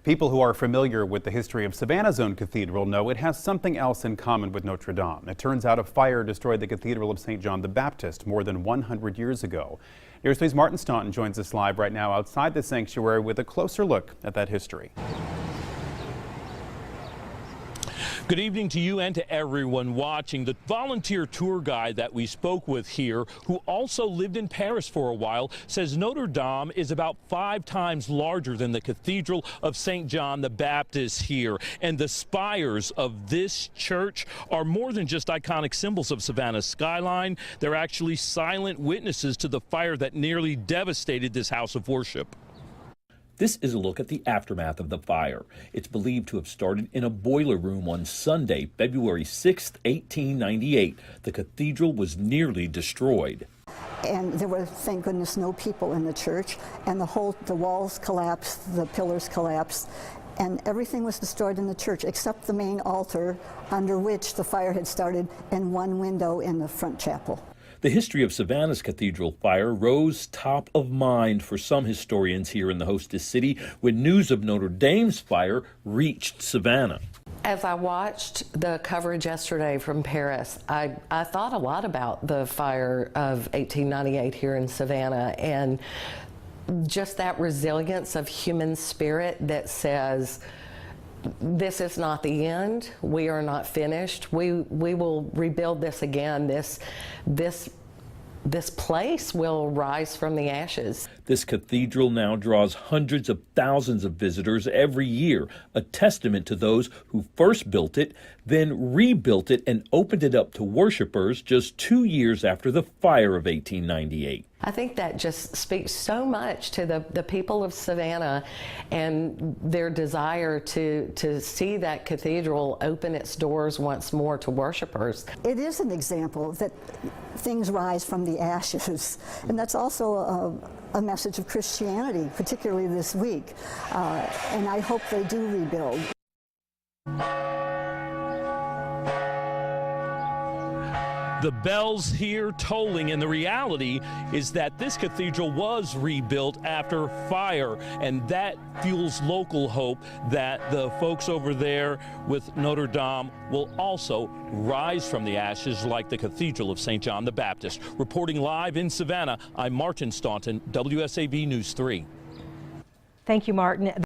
People who are familiar with the history of Savannah's own cathedral know it has something else in common with Notre Dame. It turns out a fire destroyed the Cathedral of St. John the Baptist more than 100 years ago. News 3's Martin Staunton joins us live right now outside the sanctuary with a closer look at that history. Good evening to you and to everyone watching. The volunteer tour guide that we spoke with here, who also lived in Paris for a while, says Notre Dame is about 5 times larger than the Cathedral of St. John the Baptist here. And the spires of this church are more than just iconic symbols of Savannah's skyline. They're actually silent witnesses to the fire that nearly devastated this house of worship. This is a look at the aftermath of the fire. It's believed to have started in a boiler room on Sunday, February 6, 1898. The cathedral was nearly destroyed. And there were, thank goodness, no people in the church, and the walls collapsed, the pillars collapsed, and everything was destroyed in the church except the main altar under which the fire had started and one window in the front chapel. The history of Savannah's cathedral fire rose top of mind for some historians here in the hostess city when news of Notre Dame's fire reached Savannah. As I watched the coverage yesterday from Paris, I thought a lot about the fire of 1898 here in Savannah and just that resilience of human spirit that says, this is not the end. We are not finished. We will rebuild this again. This place will rise from the ashes. This cathedral now draws hundreds of thousands of visitors every year, a testament to those who first built it, then rebuilt it and opened it up to worshipers just 2 years after the fire of 1898. I think that just speaks so much to the people of Savannah and their desire to see that cathedral open its doors once more to worshipers. It is an example that things rise from the ashes, and that's also a message of Christianity, particularly this week, and I hope they do rebuild. The bells here tolling, and the reality is that this cathedral was rebuilt after fire, and that fuels local hope that the folks over there with Notre Dame will also rise from the ashes like the Cathedral of St. John the Baptist. Reporting live in Savannah, I'm Martin Staunton, WSAV News 3. Thank you, Martin.